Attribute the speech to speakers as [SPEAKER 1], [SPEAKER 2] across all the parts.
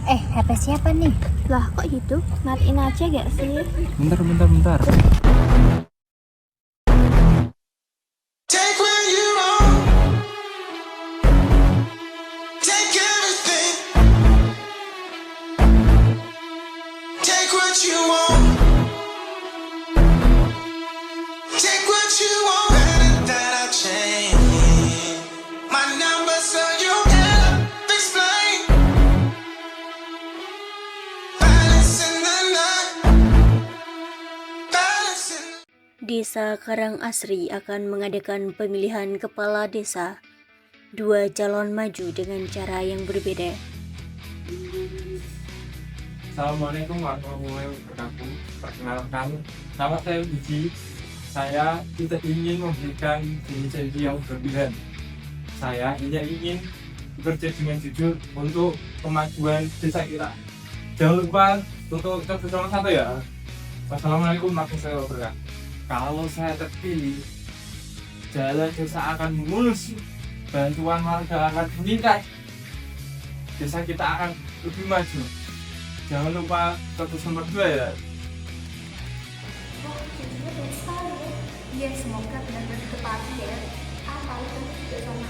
[SPEAKER 1] HP siapa nih?
[SPEAKER 2] Lah kok gitu? Matiin aja gak sih?
[SPEAKER 3] Bentar.
[SPEAKER 4] Take where you are. Take everything. Take what you want. Take what you want. Better that I change my number so you can explain. Balance in the night. Balance in the
[SPEAKER 5] Desa Karangasri akan mengadakan pemilihan kepala desa. Dua calon maju dengan cara yang berbeda.
[SPEAKER 3] Assalamualaikum warahmatullahi wabarakatuh. Perkenalkan, nama saya Biji. Saya tidak ingin memberikan janji-janji yang berlebihan. Saya hanya ingin bekerja dengan jujur untuk kemajuan desa kita. Jangan lupa untuk kita bersama satu ya. Wassalamualaikum warahmatullahi wabarakatuh. Kalau saya terpilih, jalan desa akan mulus, bantuan warga akan meningkat, desa kita akan lebih maju. Jangan lupa status nomor 2 ya.
[SPEAKER 2] Iya, semoga benar-benar ditepati ya. Tahu kan juga sama.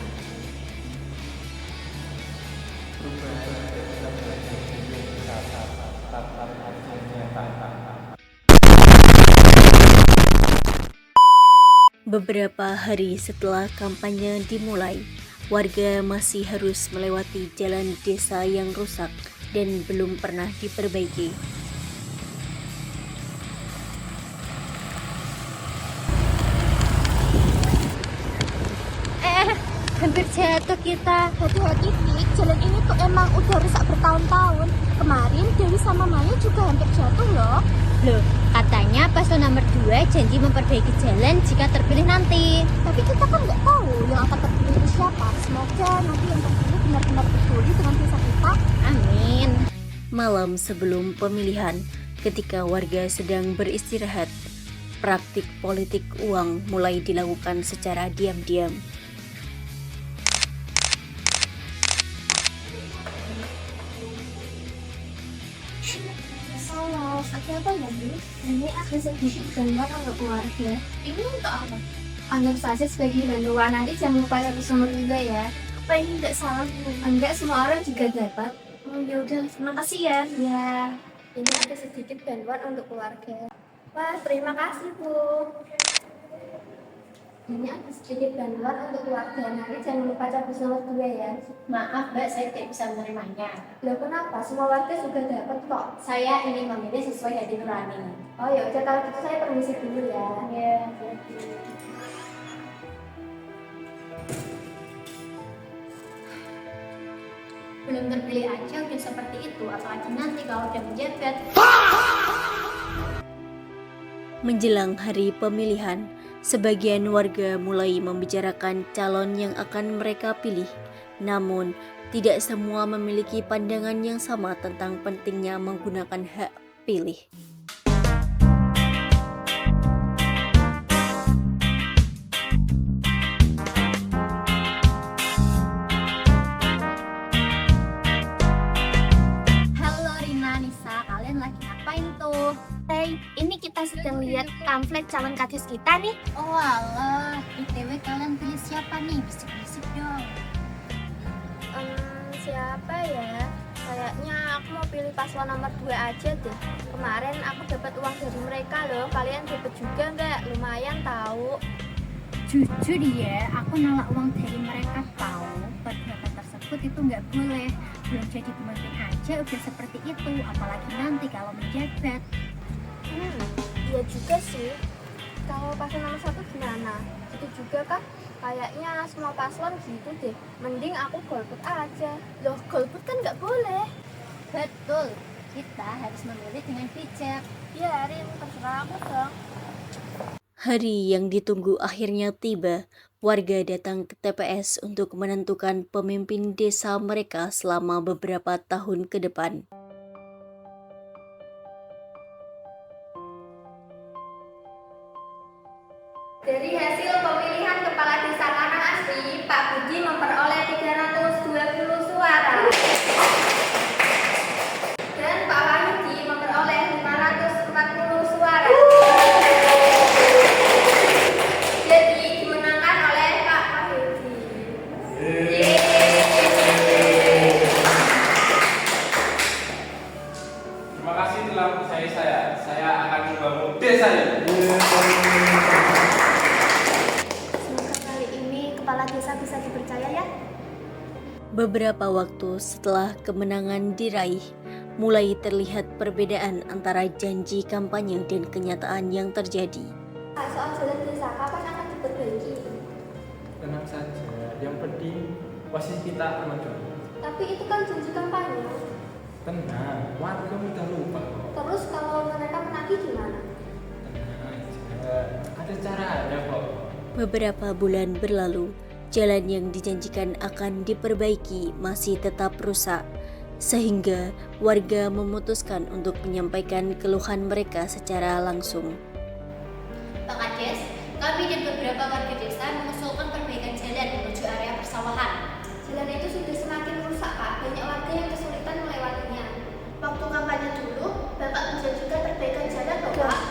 [SPEAKER 5] Beberapa hari setelah kampanye dimulai, warga masih harus melewati jalan desa yang rusak dan belum pernah diperbaiki.
[SPEAKER 1] Hampir jatuh kita.
[SPEAKER 2] Hati-hati Fik, jalan ini tuh emang udah rusak bertahun-tahun. Kemarin Dewi sama Maya juga hampir jatuh loh.
[SPEAKER 1] Loh, katanya paslon nomor 2 janji memperbaiki jalan jika terpilih nanti.
[SPEAKER 2] Tapi kita kan nggak tahu yang akan terpilih itu siapa. Semoga nanti yang terpilih benar-benar peduli dengan desa kita.
[SPEAKER 1] Amin.
[SPEAKER 5] Malam sebelum pemilihan, ketika warga sedang beristirahat, praktik politik uang mulai dilakukan secara diam-diam.
[SPEAKER 2] Halo, ada apa ya Bu? Ini ada sedikit gambar untuk keluarga. Ini untuk apa? Anggap saja sebagai bantuan, nanti jangan lupa harus nomor juga ya. Apa ini tidak salah Bu? Enggak, semua orang juga dapat. Oh ya udah, terima kasih ya. Ya, ini ada sedikit bantuan untuk keluarga. Wah, terima kasih Bu. Ini ada sedikit bantuan untuk keluarga, nanti jangan lupa cabut nomor 2 ya.
[SPEAKER 1] Maaf Mbak, saya tidak bisa menerimanya.
[SPEAKER 2] Loh kenapa? Semua warga juga dapat kok.
[SPEAKER 1] Saya ingin memilih sesuai hati nurani.
[SPEAKER 2] Oh ya udah, kalau gitu saya permisi dulu ya.
[SPEAKER 1] Ya. Belum terpilih aja udah seperti itu, apalagi nanti kalau udah menjabat.
[SPEAKER 5] Menjelang hari pemilihan, sebagian warga mulai membicarakan calon yang akan mereka pilih. Namun, tidak semua memiliki pandangan yang sama tentang pentingnya menggunakan hak pilih.
[SPEAKER 1] Halo Rina, Nisa, kalian lagi ngapain tuh?
[SPEAKER 2] Hey, ini kita sedang lihat pamflet calon kades kita nih.
[SPEAKER 1] Oh alah, ITW kalian pilih siapa nih? Bisik-bisik dong.
[SPEAKER 2] Siapa ya? Kayaknya aku mau pilih paslon nomor 2 aja deh. Kemarin aku dapat uang dari mereka loh. Kalian dapat juga nggak? Lumayan tahu.
[SPEAKER 1] Jujur ya, aku nolak uang dari mereka tahu. Perbuatan tersebut itu nggak boleh. Belum jadi pemimpin aja udah seperti itu, apalagi nanti kalau menjabat.
[SPEAKER 2] Iya juga sih. Kalau paslon nomor 1 gimana? Itu juga kah? Kayaknya semua paslon gitu deh. Mending aku golput aja. Loh, golput kan nggak boleh.
[SPEAKER 1] Betul, kita harus memilih dengan bijak.
[SPEAKER 2] Ya, Rin, terserah aku dong.
[SPEAKER 5] Hari yang ditunggu akhirnya tiba. Warga datang ke TPS untuk menentukan pemimpin desa mereka selama beberapa tahun ke depan.
[SPEAKER 2] Dari hasil pemilihan kepala desa Karangasri, Pak Budi memperoleh 320 suara.
[SPEAKER 5] Beberapa waktu setelah kemenangan diraih, mulai terlihat perbedaan antara janji kampanye dan kenyataan yang terjadi.
[SPEAKER 2] Soal jalan desa, kapan akan diperbaiki?
[SPEAKER 3] Tenang saja, yang penting wasit kita aman dulu.
[SPEAKER 2] Tapi itu kan janji kampanye.
[SPEAKER 3] Tenang, warga udah lupa kok.
[SPEAKER 2] Terus kalau mereka menagih gimana?
[SPEAKER 3] Tenang aja, ada caranya kok.
[SPEAKER 5] Beberapa bulan berlalu, jalan yang dijanjikan akan diperbaiki masih tetap rusak, sehingga warga memutuskan untuk menyampaikan keluhan mereka secara langsung.
[SPEAKER 6] Pak Kades, kami dan beberapa warga desa mengusulkan perbaikan jalan menuju area persawahan.
[SPEAKER 2] Jalan itu sudah semakin rusak, Pak. Banyak warga yang kesulitan melewatinya. Waktu kampanye dulu, Bapak menjanjikan perbaikan jalan loh, Pak.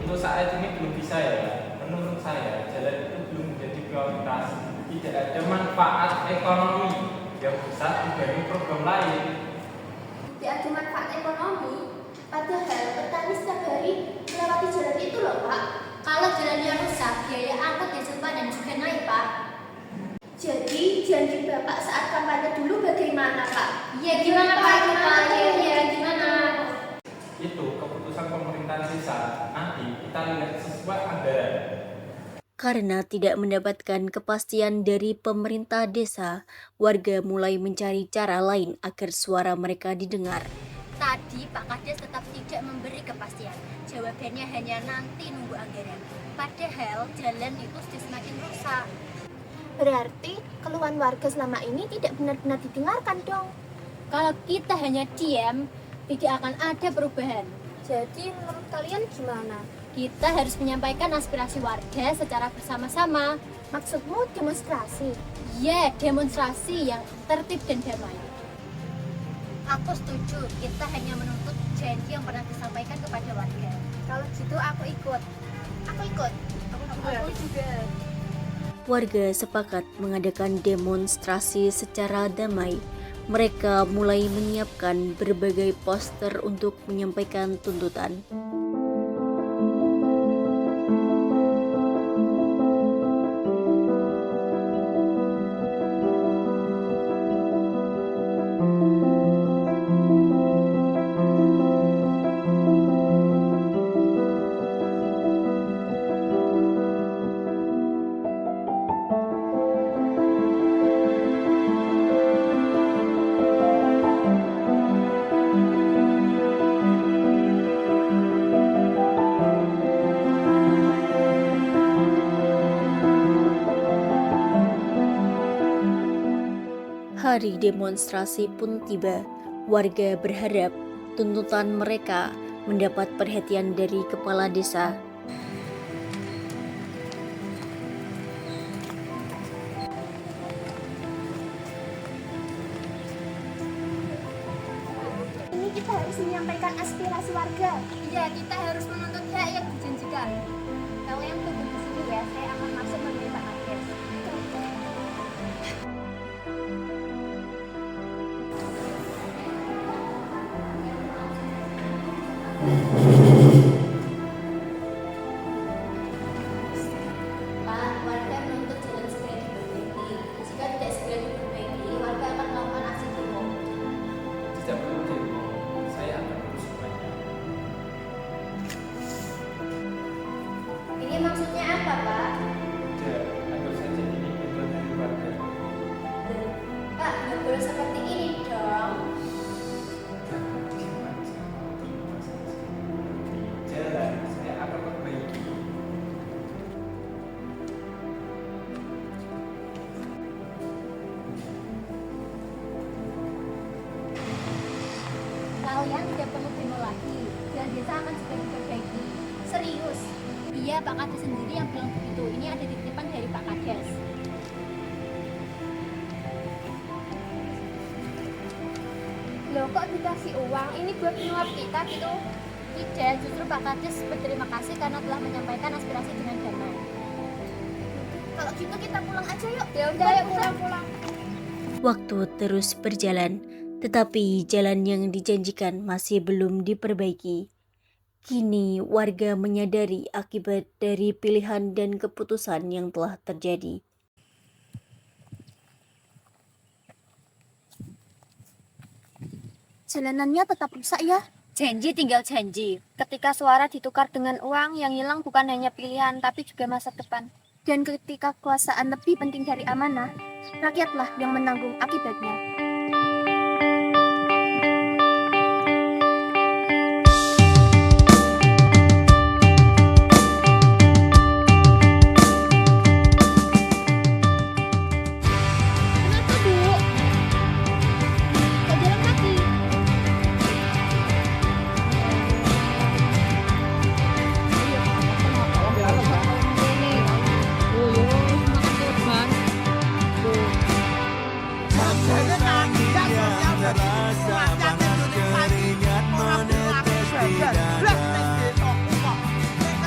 [SPEAKER 3] Untuk saat ini belum bisa ya. Menurut saya, jalan itu belum menjadi prioritas. Tidak ada manfaat ekonomi yang besar dibanding program lain.
[SPEAKER 2] Tidak ada manfaat ekonomi. Padahal petani setiap hari melewati jalan itu loh, Pak.
[SPEAKER 6] Kalau jalannya rusak, biaya angkut dan sempadan juga naik, Pak.
[SPEAKER 2] Jadi janji Bapak saat kampanye dulu bagaimana, Pak?
[SPEAKER 6] Ya gimana Pak? Gimana?
[SPEAKER 3] Itu keputusan pemerintah desa. Nanti kita lihat sesuai anggaran.
[SPEAKER 5] Karena tidak mendapatkan kepastian dari pemerintah desa, warga mulai mencari cara lain agar suara mereka didengar.
[SPEAKER 1] Tadi Pak Kades tetap tidak memberi kepastian. Jawabannya hanya nanti nunggu anggaran. Padahal jalan itu sudah semakin rusak.
[SPEAKER 2] Berarti keluhan warga selama ini tidak benar-benar didengarkan dong.
[SPEAKER 1] Kalau kita hanya diam, tidak akan ada perubahan.
[SPEAKER 2] Jadi menurut kalian gimana?
[SPEAKER 1] Kita harus menyampaikan aspirasi warga secara bersama-sama.
[SPEAKER 2] Maksudmu demonstrasi?
[SPEAKER 1] Ya, demonstrasi yang tertib dan damai. Aku setuju, kita hanya menuntut janji yang pernah disampaikan kepada warga.
[SPEAKER 2] Kalau gitu aku ikut. Aku ikut. Aku juga.
[SPEAKER 5] Warga sepakat mengadakan demonstrasi secara damai. Mereka mulai menyiapkan berbagai poster untuk menyampaikan tuntutan. Hari demonstrasi pun tiba. Warga berharap tuntutan mereka mendapat perhatian dari kepala desa.
[SPEAKER 2] Ini kita harus menyampaikan aspirasi warga.
[SPEAKER 1] Iya, kita harus menuntut hak yang dijanjikan.
[SPEAKER 2] Kalian tunggu di sini ya, saya akan masuk menemui Pak Kades.
[SPEAKER 6] Pak, warga menuntut jalan segera diperbaiki. Jika tidak segera diperbaiki, warga akan melakukan aksi demo.
[SPEAKER 3] Tidak perlu demo, saya akan urus semuanya.
[SPEAKER 6] Ini maksudnya apa, Pak?
[SPEAKER 3] Udah, anggap saja ini bantuan dari warga.
[SPEAKER 6] Pak, nggak boleh seperti ini dong.
[SPEAKER 3] Jalan, saya akan perbaiki.
[SPEAKER 1] Kalian tidak perlu demo lagi. Jalan desa akan segera diperbaiki.
[SPEAKER 6] Serius?
[SPEAKER 1] Iya, Pak Kades sendiri yang bilang begitu. Ini ada titipan dari Pak Kades.
[SPEAKER 2] Loh kok dikasih uang? Ini buat nyuap kita gitu.
[SPEAKER 1] Tidak, justru Pak Kades berterima kasih karena telah menyampaikan aspirasi dengan damai.
[SPEAKER 2] Kalau gitu kita pulang aja yuk. Ya
[SPEAKER 1] udah, yuk
[SPEAKER 2] pulang.
[SPEAKER 5] Waktu terus berjalan, tetapi jalan yang dijanjikan masih belum diperbaiki. Kini warga menyadari akibat dari pilihan dan keputusan yang telah terjadi.
[SPEAKER 2] Jalanannya tetap rusak ya.
[SPEAKER 1] Janji tinggal janji.
[SPEAKER 2] Ketika suara ditukar dengan uang, yang hilang bukan hanya pilihan, tapi juga masa depan. Dan ketika kekuasaan lebih penting dari amanah, rakyatlah yang menanggung akibatnya. Kenapa, Bu? Kok jalan kaki?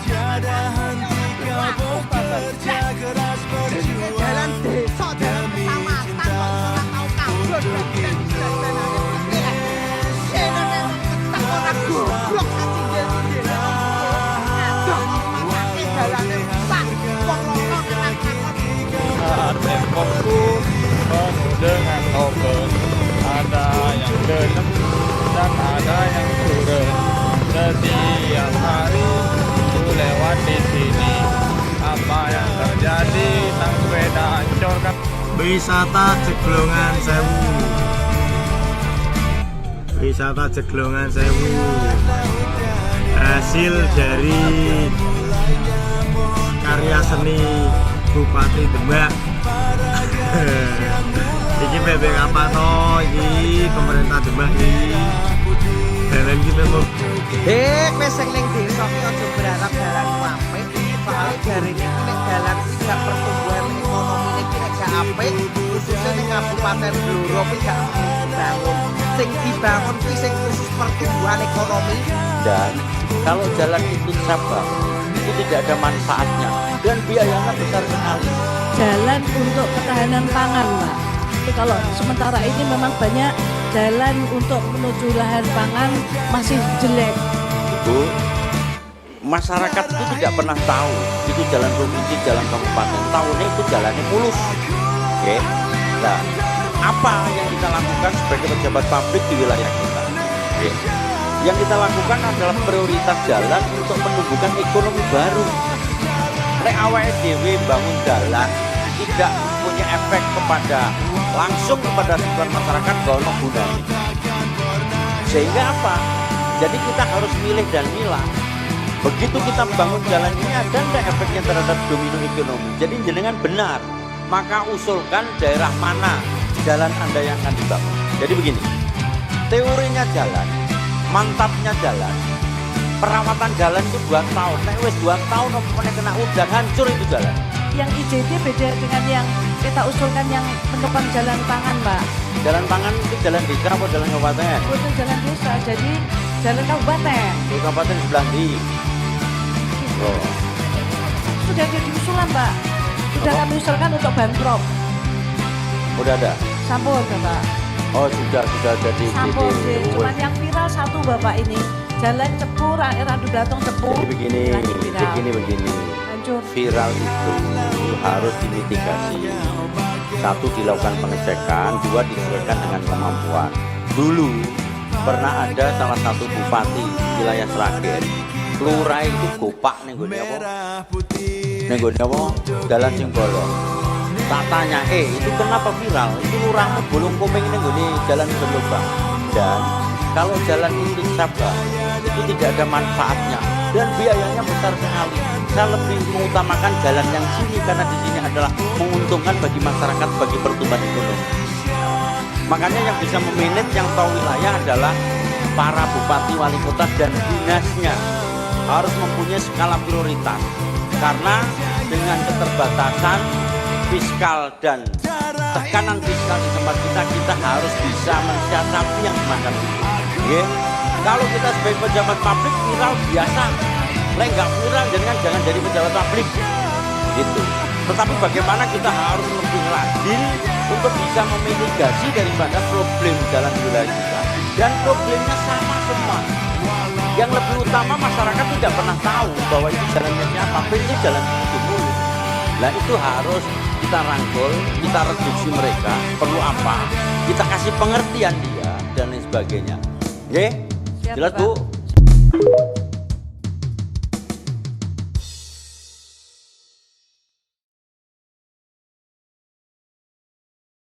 [SPEAKER 4] Tiada henti kau bekerja keras berjuang demi cinta untuk
[SPEAKER 3] Tempatku penuh dengan open, ada yang gelap dan ada yang turun. Setiap hari ku lewat di sini, apa yang terjadi nang sepeda hancurkan. Wisata Jeglongan Sewu, wisata Jeglongan Sewu, hasil dari karya seni Bupati Demak. Iki bebek apa no? Iki pemerintah Demak iki. Dalan iki memang.
[SPEAKER 7] Wis sing ning desa ki aja berharap dalan apik. Soale jarine nek dalan tidak pertumbuhan ekonomine ki gak apik, khususnya ning Kabupaten Blora ki gak dibangun. Sing dibangun ki sing khusus pertumbuhan ekonomi.
[SPEAKER 8] Dan kalau jalan itu cabang, itu tidak ada manfaatnya dan biayanya besar sekali.
[SPEAKER 9] Jalan untuk ketahanan pangan, Pak. Tapi kalau sementara ini memang banyak jalan untuk menuju lahan pangan masih jelek.
[SPEAKER 8] Bu, masyarakat itu tidak pernah tahu itu jalan provinsi, jalan kabupaten. Tahunya itu jalannya mulus. Oke. Nah, apa yang kita lakukan sebagai pejabat publik di wilayah kita? Oke. Yang kita lakukan adalah prioritas jalan untuk menumbuhkan ekonomi baru. Nek awake dhewe bangun jalan tidak punya efek langsung kepada sebuah masyarakat gono gunanya. Sehingga apa? Jadi kita harus milih dan milah. Begitu kita bangun jalan ini ada enggak efeknya terhadap domino ekonomi? Jadi jenengan benar, maka usulkan daerah mana jalan Anda yang akan dibangun. Jadi begini, teorinya jalan, mantapnya jalan, perawatan jalan itu 2 tahun. Nek wis 2 tahun apa kena udan hancur itu jalan.
[SPEAKER 9] Yang IJD beda dengan yang kita usulkan yang penumpang jalan pangan, Pak.
[SPEAKER 8] Jalan pangan itu jalan desa atau jalan kabupaten?
[SPEAKER 9] Itu jalan desa, jadi jalan kabupaten.
[SPEAKER 8] Di kabupaten sebelah di. Oh.
[SPEAKER 9] Sudah ada diusulan, Pak. Sudah kami usulkan untuk Banprop.
[SPEAKER 8] Udah ada?
[SPEAKER 9] Sampun, Bapak.
[SPEAKER 8] Oh sudah ada di
[SPEAKER 9] Sampun, cuman yang viral satu, Bapak ini. Jalan Cepur, Randu Blatong Cepur.
[SPEAKER 8] Jadi begini.
[SPEAKER 9] Hancur.
[SPEAKER 8] Viral itu harus dimitigasi. 1 dilakukan pengecekan, 2 disesuaikan dengan kemampuan. Dulu pernah ada salah satu bupati wilayah Sragen, lurah itu gopak nih gue apa? Jalan sing bolong. Tak tanya, itu kenapa viral? Itu lurahmu bolong komeng nih gue jalan berlubang. Dan kalau jalan itu cabang, itu tidak ada manfaatnya dan biayanya besar sekali. Saya lebih mengutamakan jalan yang sini karena di sini adalah menguntungkan bagi masyarakat, bagi pertumbuhan ekonomi. Makanya yang bisa memanage, yang tahu wilayah adalah para bupati, wali kota dan dinasnya harus mempunyai skala prioritas. Karena dengan keterbatasan fiskal dan tekanan fiskal di tempat kita harus bisa mensiasati yang semacam itu. Okay? Kalau kita sebagai pejabat publik viral biasa, nggak viral jangan jadi pejabat publik, gitu. Tetapi bagaimana kita harus lebih rajin untuk bisa memitigasi daripada problem jalan di wilayah kita. Dan problemnya sama semua. Yang lebih utama masyarakat tidak pernah tahu bahwa itu jalannya siapa, itu jalan itu dulu. Nah itu harus kita rangkul, kita reduksi mereka, perlu apa, kita kasih pengertian dia dan lain sebagainya.
[SPEAKER 9] Siap,
[SPEAKER 8] Jelas
[SPEAKER 9] Pak.
[SPEAKER 8] Bu?